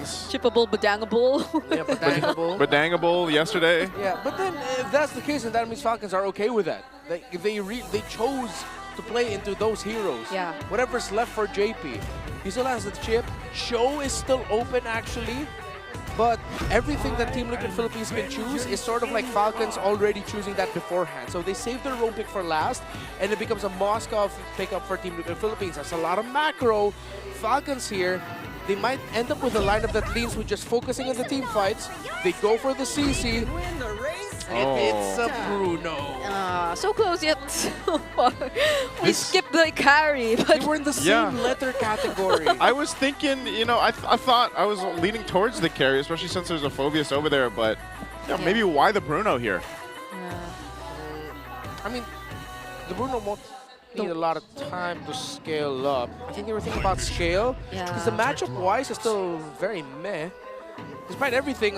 Falcons. Chippable, badangable. Yeah, Badangable. Badangable yesterday. Yeah, but then if that's the case, then that means Falcons are okay with that. They chose to play into those heroes. Yeah. Whatever's left for JP. He still has the chip. Show is still open actually. But everything that Team Liquid Philippines can choose is sort of like Falcons already choosing that beforehand. So they save their roam pick for last, and it becomes a Moscow pickup for Team Liquid Philippines. That's a lot of macro. Falcons here, they might end up with a lineup that leans with just focusing on the team fights. They go for the CC. And it's a Bruno. So close yet so far. We skipped the carry, but They were in the same letter category. I was thinking, you know, I thought I was leaning towards the carry, especially since there's a Phobius over there, but maybe why the Bruno here? I mean, the Bruno won't need a lot of time to scale up. I think they were thinking about scale, because the matchup-wise is still very meh. Despite everything,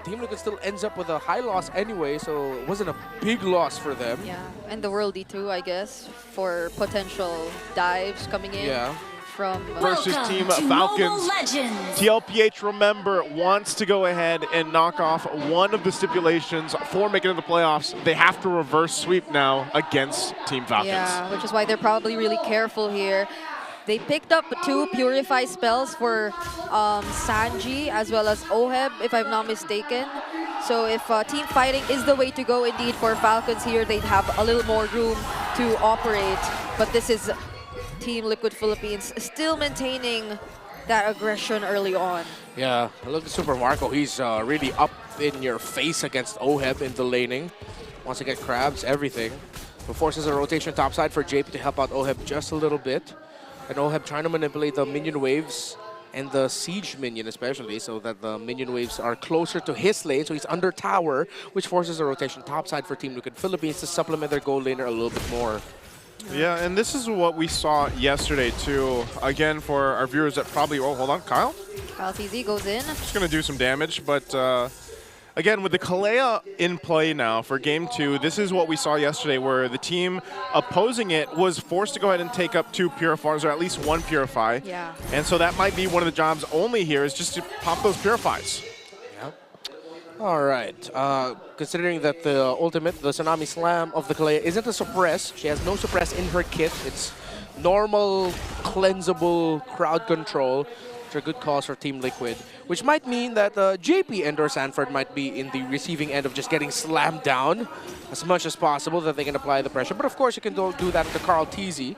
Team Liquid still ends up with a high loss anyway, so it wasn't a big loss for them. yeah, and the Worldy too, I guess, for potential dives coming in from Versus Team Falcons. TLPH, remember, wants to go ahead and knock off one of the stipulations for making it to the playoffs. They have to reverse sweep now against Team Falcons. Yeah, which is why they're probably really careful here. They picked up 2 Purify spells for Sanji as well as Oheb, if I'm not mistaken. So if team fighting is the way to go indeed for Falcons here, they'd have a little more room to operate. But this is Team Liquid Philippines still maintaining that aggression early on. Yeah, look at Super Marco. He's really up in your face against Oheb in the laning. Wants to get crabs, everything. But forces a rotation topside for JP to help out Oheb just a little bit. And Oheb trying to manipulate the minion waves and the siege minion especially, so that the minion waves are closer to his lane, so he's under tower, which forces a rotation topside for Team Liquid Philippines to supplement their gold laner a little bit more. Yeah, and this is what we saw yesterday too. Again, for our viewers that probably, oh, hold on, Kyle? Kyle TZ goes in. Just gonna do some damage, but again, with the Kalea in play now for Game 2, this is what we saw yesterday, where the team opposing it was forced to go ahead and take up 2 Purifiers, or at least 1 Purify. Yeah. And so that might be one of the jobs only here, is just to pop those Purifies. All right. Considering that the ultimate, the Tsunami Slam of the Kalea, isn't a suppress. She has no suppress in her kit. It's normal, cleansable crowd control. A good cause for Team Liquid, which might mean that JP and or Sanford might be in the receiving end of just getting slammed down as much as possible, that they can apply the pressure. But of course, you can do that to Carl TZ.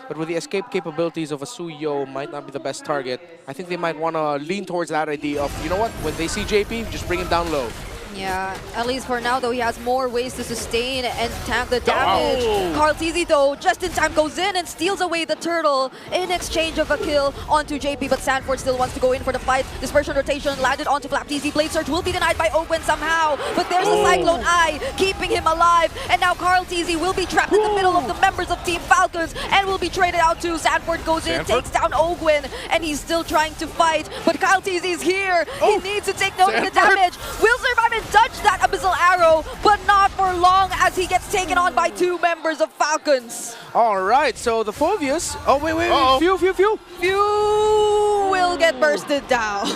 But with the escape capabilities of a Suyo, might not be the best target. I think they might want to lean towards that idea of, you know what, when they see JP, just bring him down low. Yeah, at least for now, though, he has more ways to sustain and tank the damage. Carl TZ, though, just in time goes in and steals away the turtle in exchange of a kill onto JP, but Sanford still wants to go in for the fight. Dispersion rotation landed onto Flap TZ. Blade Surge will be denied by Owen somehow, but there's a Cyclone Eye keeping him alive, and now Carl TZ will be trapped in the middle of the members of Team Falcons and will be traded out to Sanford. Goes in, takes down Ogwin, and he's still trying to fight, but Kyle TZ is here. He needs to take note of the damage. Will survive and dodge that Abyssal Arrow, but not for long as he gets taken on by 2 members of Falcons. All right, so the Phobius. Oh, wait. Few. Few will get bursted down.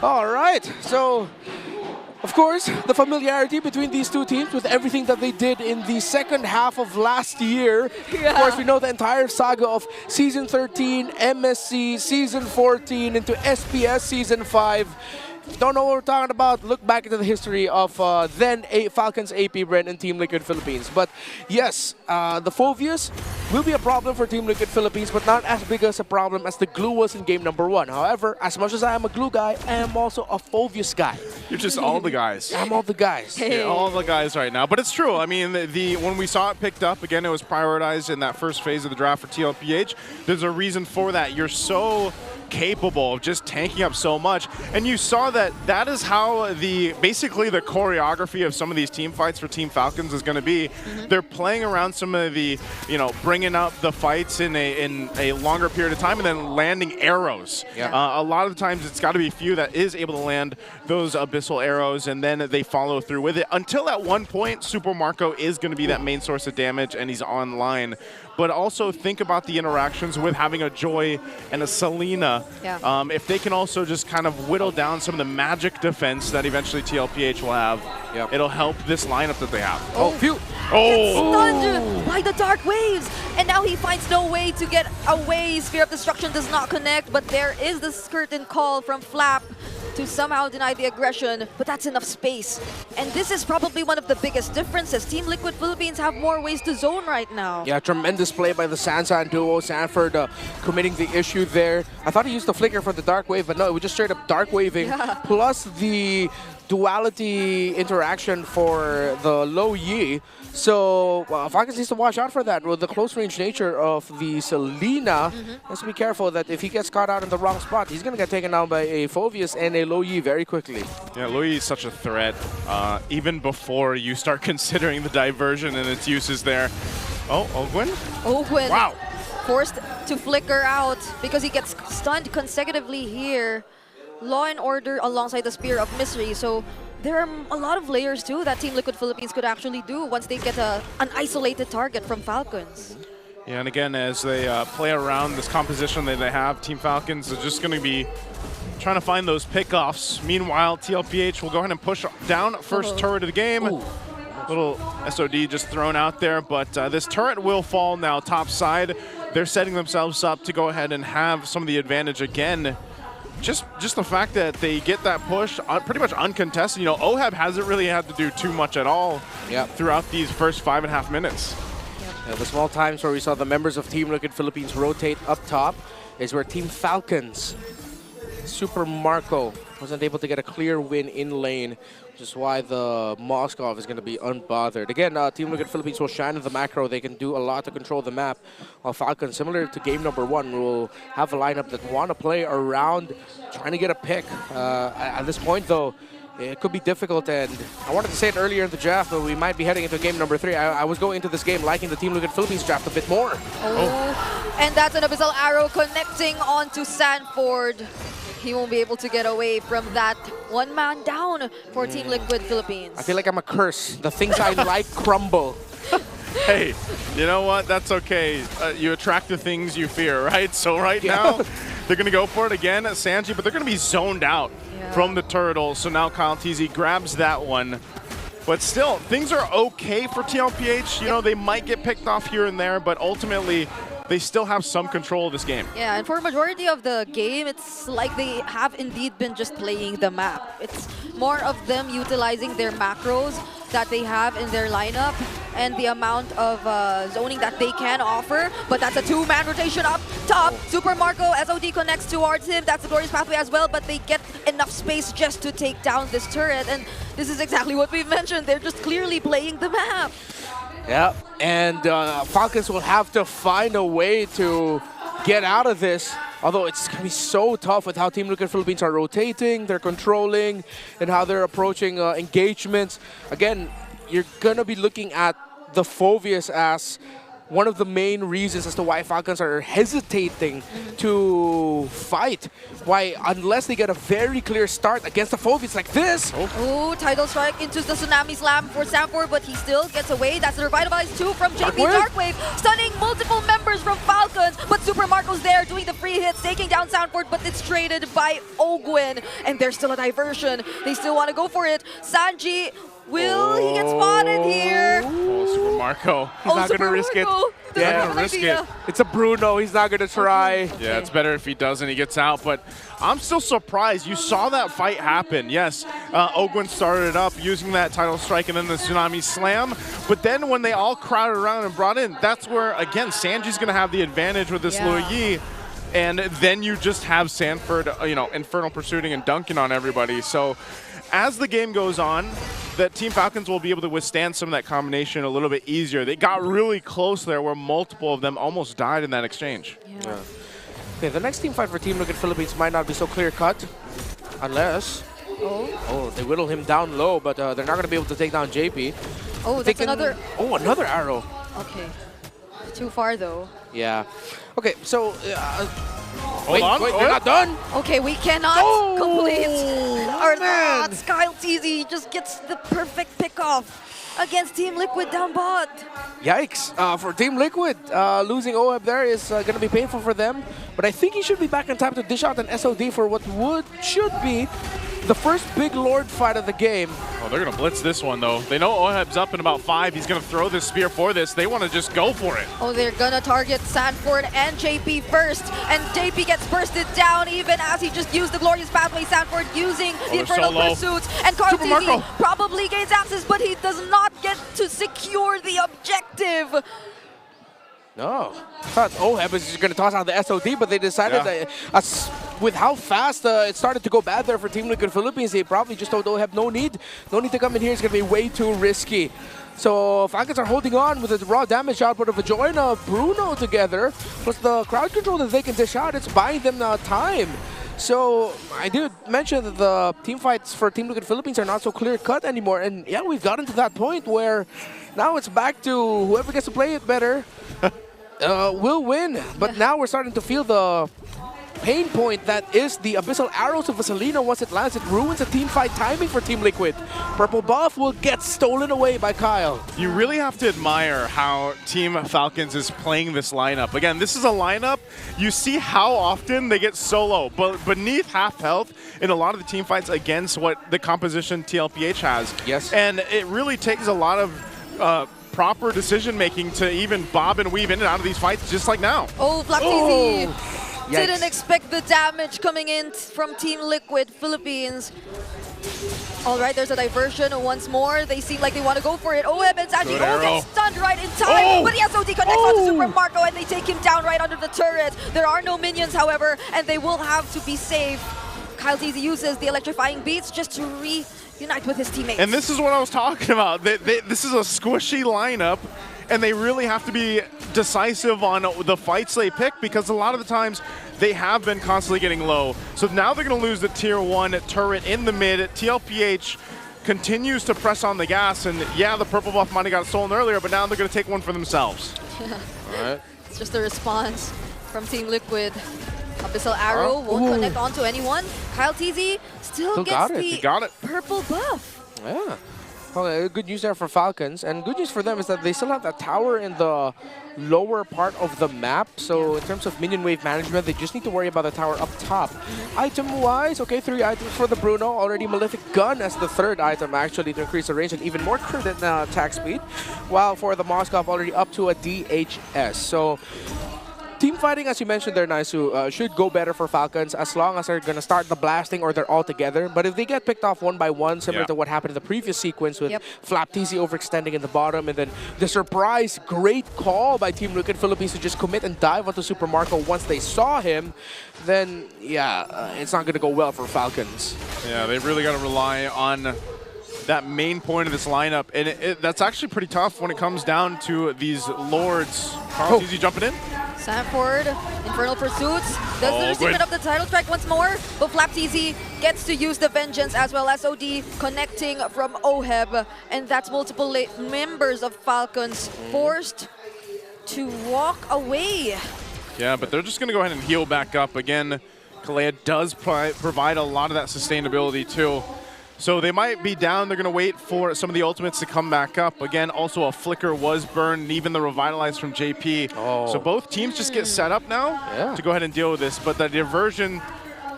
All right, so of course, the familiarity between these 2 teams with everything that they did in the second half of last year. Of course, we know the entire saga of Season 13, MSC, Season 14, into SPS Season 5. Don't know what we're talking about, look back into the history of then Falcons AP brand and Team Liquid Philippines. But yes, the Phobius will be a problem for Team Liquid Philippines, but not as big as a problem as the glue was in game number 1. However, as much as I am a glue guy, I am also a Phobius guy. You're just all the guys. I'm all the guys. Yeah, all the guys right now. But it's true. I mean, when we saw it picked up, again, it was prioritized in that first phase of the draft for TLPH. There's a reason for that. You're so capable of just tanking up so much, and you saw that is how basically the choreography of some of these team fights for Team Falcons is going to be. They're playing around some of the, bringing up the fights in a longer period of time and then landing arrows. A lot of the times it's got to be few that is able to land those abyssal arrows, and then they follow through with it until at one point Super Marco is going to be that main source of damage and he's online. but also think about the interactions with having a Joy and a Selena. Yeah. If they can also just kind of whittle down some of the magic defense that eventually TLPH will have, it'll help this lineup that they have. Oh, phew. Oh! Stunned by the Dark Waves, and now he finds no way to get away. Sphere of Destruction does not connect, but there is the curtain call from Flap to somehow deny the aggression, but that's enough space. And this is probably one of the biggest differences. Team Liquid Philippines have more ways to zone right now. Yeah, tremendous play by the Sansan duo. Sanford committing the issue there. I thought he used the flicker for the Dark Wave, but no, it was just straight up Dark Waving. Yeah. Plus the duality interaction for the Low Yi. So Falcons needs to watch out for that. With the close range nature of the Selena, has to be careful that if he gets caught out in the wrong spot, he's going to get taken down by a Phoveus and a Low Yi very quickly. Yeah, Low Yi is such a threat, even before you start considering the diversion and its uses there. Oh, Ogwin? Ogwin. Wow. Forced to flicker out because he gets stunned consecutively here. Law and Order alongside the Spear of Misery. So there are a lot of layers too that Team Liquid Philippines could actually do once they get an isolated target from Falcons. Yeah, and again, as they play around this composition that they have, Team Falcons are just going to be trying to find those pickoffs. Meanwhile, TLPH will go ahead and push down first turret of the game. Ooh. Little SOD just thrown out there, but this turret will fall now top side. They're setting themselves up to go ahead and have some of the advantage again. Just the fact that they get that push pretty much uncontested. You know, Ohab hasn't really had to do too much at all throughout these first 5.5 minutes. Yeah, the small times where we saw the members of Team Liquid Philippines rotate up top is where Team Falcons, Super Marco, wasn't able to get a clear win in lane, which is why the Moskov is going to be unbothered. Again, Team Liquid Philippines will shine in the macro. They can do a lot to control the map. While Falcons, similar to game number 1, will have a lineup that want to play around trying to get a pick. At this point, though, it could be difficult, and I wanted to say it earlier in the draft, but we might be heading into game number 3. I was going into this game liking the Team Liquid Philippines draft a bit more. And that's an Abyssal Arrow connecting onto Sanford. He won't be able to get away from that. One man down for Team Liquid Philippines. I feel like I'm a curse. The things I like crumble. Hey, you know what? That's okay. You attract the things you fear, right? So right now, they're going to go for it again at Sanji, but they're going to be zoned out from the turtle. So now Kyle TZ grabs that one. But still, things are okay for TLPH. You know, they might get picked off here and there, but ultimately, they still have some control of this game. Yeah, and for a majority of the game, it's like they have indeed been just playing the map. It's more of them utilizing their macros that they have in their lineup and the amount of zoning that they can offer. But that's a 2-man rotation up top. Super Marco, SOD connects towards him. That's a glorious pathway as well, but they get enough space just to take down this turret. And this is exactly what we've mentioned. They're just clearly playing the map. Yeah, and Falcons will have to find a way to get out of this. Although it's going to be so tough with how Team Liquid Philippines are rotating, they're controlling, and how they're approaching engagements. Again, you're going to be looking at the Phoveus as one of the main reasons as to why Falcons are hesitating to fight. Why, unless they get a very clear start against the Phoveus like this. Oh, Tidal Strike into the Tsunami Slam for Sanford, but he still gets away. That's the Revitalize 2 from JP Darkwave, stunning multiple members from Falcons, but Super Marco's there doing the free hits, taking down Sanford, but it's traded by Ogwin, and there's still a diversion. They still want to go for it. Sanji, will he get spotted here? Oh, Super Marco. He's not going to risk it. Yeah, risk it. It's a Bruno. He's not going to try. Yeah, it's better if he doesn't. He gets out. But I'm still surprised. You saw that fight happen. Yes, Ogwin started up using that Tidal Strike and then the Tsunami Slam. But then when they all crowded around and brought in, that's where, again, Sanji's going to have the advantage with this Luo Yi. And then you just have Sanford, you know, Infernal Pursuing and dunking on everybody. So as the game goes on, that Team Falcons will be able to withstand some of that combination a little bit easier. They got really close there where multiple of them almost died in that exchange. Yeah. Okay, the next team fight for Team Liquid Philippines might not be so clear-cut unless... Oh, they whittle him down low, but they're not going to be able to take down JP. Oh, that's another... Oh, another arrow. Okay. Too far, though. Yeah. Okay, so... Hold on. Wait, they're not done? Okay, we cannot complete our thoughts. Kyle TZ just gets the perfect pick-off against Team Liquid down bot. Yikes. For Team Liquid, losing OEB there is going to be painful for them. But I think he should be back in time to dish out an SOD for what should be the first big Lord fight of the game. Oh, they're going to blitz this one, though. They know OEB's up in about 5. He's going to throw this spear for this. They want to just go for it. Oh, they're going to target Sanford and JP first. And JP gets bursted down even as he just used the Glorious Pathway. Sanford using the Infernal Pursuits. And Carl TZ probably gains access, but he does not get to secure the objective. No. I thought OEB was just going to toss out the SOD, but they decided that with how fast it started to go bad there for Team Liquid Philippines, they probably just told OEB no need to come in here. It's going to be way too risky. So Falcons are holding on with the raw damage output of Ajoyna, Bruno together, plus the crowd control that they can dish out. It's buying them time. So I did mention that the team fights for Team Liquid Philippines are not so clear-cut anymore. And yeah, we've gotten to that point where now it's back to whoever gets to play it better will win. But now we're starting to feel the pain point that is the Abyssal Arrows of Vaselina. Once it lands, it ruins the team fight timing for Team Liquid. Purple buff will get stolen away by Kyle. You really have to admire how Team Falcons is playing this lineup. Again, this is a lineup, you see how often they get solo, but beneath half health in a lot of the team fights against what the composition tlph has. Yes. And it really takes a lot of proper decision making to even bob and weave in and out of these fights, just like now. Oh, flcn Yikes. didn't expect the damage coming in from Team Liquid Philippines. All right, there's a diversion once more. They seem like they want to go for it. OEB and Sanji gets stunned right in time, but the SOD connects onto Super Marco and they take him down right under the turret. There are no minions, however, and they will have to be safe. Kyle TZ uses the electrifying beats just to reunite with his teammates. And this is what I was talking about. This is a squishy lineup, and they really have to be decisive on the fights they pick because a lot of the times they have been constantly getting low. So now they're going to lose the tier 1 turret in the mid. tlph continues to press on the gas, and yeah, the purple buff might have got stolen earlier, but now they're going to take one for themselves. All right. It's just a response from Team Liquid. Abyssal Arrow won't connect onto anyone. Kyle TZ still gets the purple buff. Yeah. Well, good news there for Falcons, and good news for them is that they still have that tower in the lower part of the map. So in terms of minion wave management, they just need to worry about the tower up top. Item-wise, okay, 3 items for the Bruno. Already Malefic Gun as the 3rd item, actually, to increase the range and even more crit and attack speed. While for the Moskov, already up to a DHS. So team fighting, as you mentioned there, Naisu, should go better for Falcons as long as they're going to start the blasting or they're all together. But if they get picked off one by one, similar to what happened in the previous sequence with flapTZ overextending in the bottom, and then the surprise great call by Team Liquid Philippines to just commit and dive onto Super Marco once they saw him, then yeah, it's not going to go well for Falcons. Yeah, they've really got to rely on that main point of this lineup, and that's actually pretty tough when it comes down to these lords. Carl TZ jumping in. Sanford, Infernal Pursuits, does the recipient of the title strike once more, but flapTZ gets to use the Vengeance as well as OD connecting from OEB, and that's multiple members of Falcons forced to walk away. Yeah, but they're just going to go ahead and heal back up. Again, Kalea does provide a lot of that sustainability too. So they might be down. They're going to wait for some of the ultimates to come back up. Again, also a flicker was burned, and even the revitalize from JP. So both teams just get set up now to go ahead and deal with this. But the diversion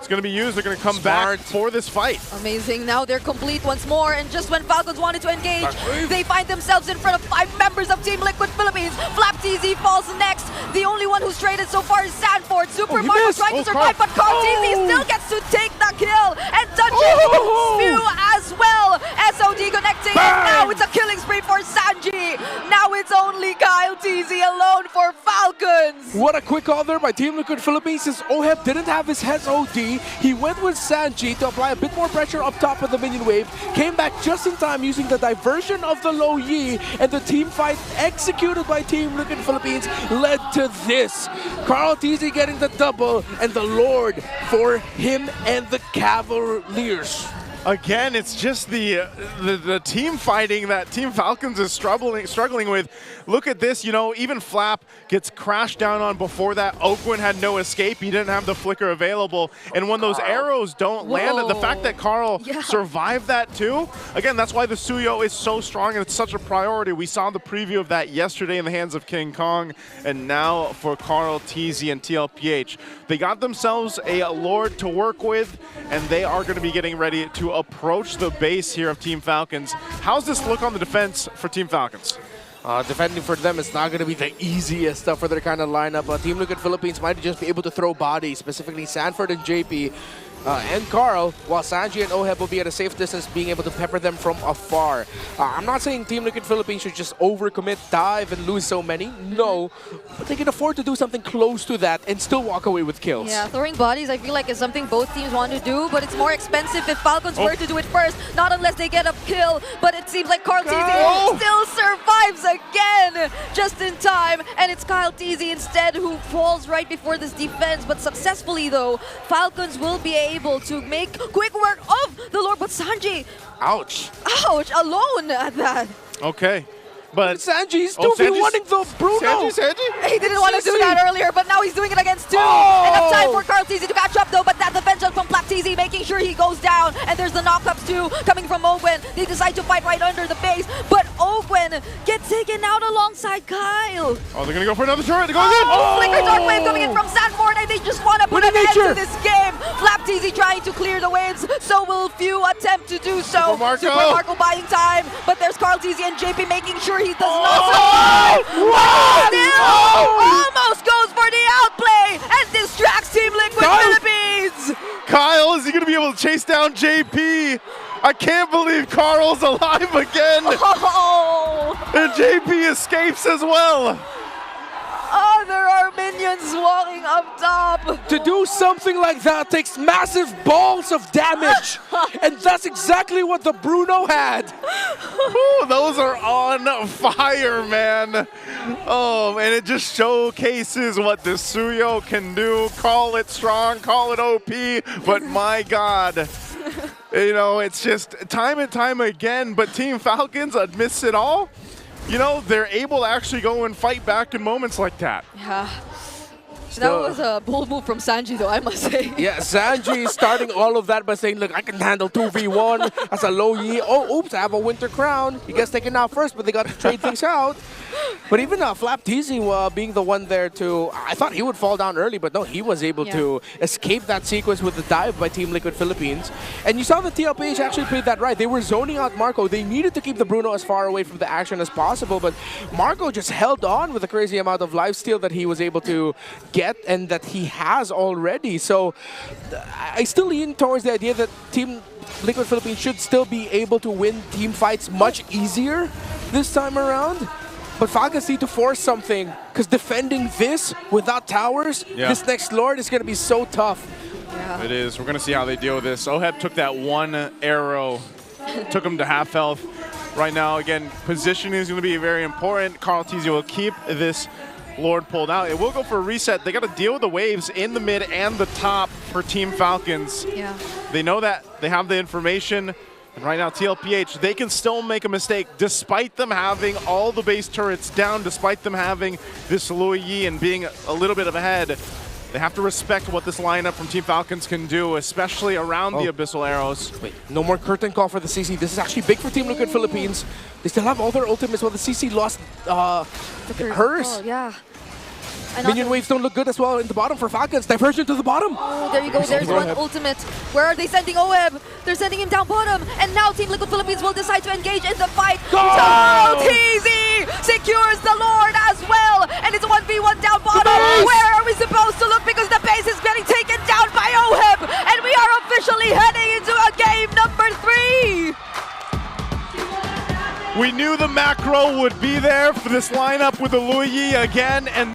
is going to be used. They're going to come back for this fight. Amazing. Now they're complete once more. And just when Falcons wanted to engage, they find themselves in front of 5 members of Team Liquid Philippines. flapTZ falls next. The only one who's traded so far is Sanford. Super Marco trying to survive, but Carl TZ still gets to take the kill. And Dungeon Spew as well. SOD connecting, and now it's a killing spree for Sanji. Now it's only Kyle TZ alone for Falcons. What a quick call there by Team Liquid Philippines, since OEB didn't have his heads OD. He went with Sanji to apply a bit more pressure up top of the minion wave. Came back just in time using the diversion of the low Yi, and the team fight executed by Team Liquid Philippines led to this. Carl TZ getting the double, and the Lord for him and the Cavaliers. Again, it's just the team fighting that Team Falcons is struggling with. Look at this, you know, even Flap gets crashed down on before that. Oakwin had no escape. He didn't have the flicker available. And when those arrows don't land, the fact that Carl survived that too, again, that's why the Suyo is so strong and it's such a priority. We saw the preview of that yesterday in the hands of King Kong. And now for Carl, TZ, and tlph. They got themselves a Lord to work with, and they are going to be getting ready to approach the base here of Team Falcons. How's this look on the defense for Team Falcons? Defending for them is not going to be the easiest for their kind of lineup. Team Liquid Philippines might just be able to throw bodies, specifically Sanford and JP. And Carl, while Sanji and Oheb will be at a safe distance, being able to pepper them from afar. I'm not saying Team Liquid Philippines should just overcommit, dive, and lose so many. No, but they can afford to do something close to that and still walk away with kills. Yeah, throwing bodies, I feel like is something both teams want to do, but it's more expensive if Falcons were to do it first, not unless they get a kill. But it seems like Kyle TZ still survives again, just in time, and it's Kyle TZ instead who falls right before this defense. But successfully though, Falcons will be able to make quick work of the Lord, but Sanji, ouch, alone at that. Okay. But Sanji's 2v1ing the Bruno. Sanji? He didn't want to do that earlier, but now he's doing it against two. Enough time for Carl TZ to catch up though, but that defense from Flap TZ making sure he goes down. And there's the knockups too coming from Ogwen. They decide to fight right under the base, but Ogwen gets taken out alongside Kyle. Oh, they're gonna go for another turret. It goes in. Flicker Dark Wave coming in from Sanford, and they just want to put an end to this game. Flap TZ trying to clear the waves, so will Few attempt to do so. Super Marco buying time, but there's Carl TZ and JP making sure he does not almost goes for the outplay and distracts Team Liquid Philippines. Kyle, is he going to be able to chase down JP? I can't believe Carl's alive again. And JP escapes as well. Oh, there are minions walking up top. To do something like that takes massive balls of damage. And that's exactly what the Bruno had. Ooh, those are on fire, man. Oh, and it just showcases what the Suyo can do. Call it strong, call it OP, but my God. You know, it's just time and time again, but Team Falcons, amidst it all, you know, they're able to actually go and fight back in moments like that. Yeah. That was a bold move from Sanji, though, I must say. Yeah, Sanji starting all of that by saying, look, I can handle 2v1. That's a low Yi. Oh, oops, I have a Winter Crown. He gets taken out first, but they got to trade things out. But even Flap TZ being the one there to, I thought he would fall down early, but no, he was able to escape that sequence with the dive by Team Liquid Philippines. And you saw the tlph actually played that right. They were zoning out Marco. They needed to keep the Bruno as far away from the action as possible, but Marco just held on with a crazy amount of lifesteal that he was able to get and that he has already. So I still lean towards the idea that Team Liquid Philippines should still be able to win team fights much easier this time around. But Falcons need to force something, because defending this without towers, this next Lord is going to be so tough. Yeah. It is. We're going to see how they deal with this. Oheb took that one arrow, took him to half health. Right now, again, positioning is going to be very important. Carl TZ will keep this Lord pulled out. It will go for a reset. They got to deal with the waves in the mid and the top for Team Falcons. Yeah. They know that. They have the information. And right now, tlph, they can still make a mistake despite them having all the base turrets down, despite them having this Luo Yi and being a little bit of ahead. They have to respect what this lineup from Team Falcons can do, especially around the Abyssal Arrows. Wait, no more curtain call for the CC. This is actually big for Team Liquid Philippines. They still have all their ultimates while the CC lost hers. Oh, yeah. Minion waves don't look good as well in the bottom for Falcons. Diversion to the bottom. Oh, there you go. There's one ultimate. Where are they sending Oheb? They're sending him down bottom. And now Team Liquid Philippines will decide to engage in the fight. TZ secures the Lord as well. And it's 1v1 down bottom. Where are we supposed to look? Because the base is getting taken down by Oheb. And we are officially heading into a game number 3. We knew the macro would be there for this lineup with the Luo Yi again, and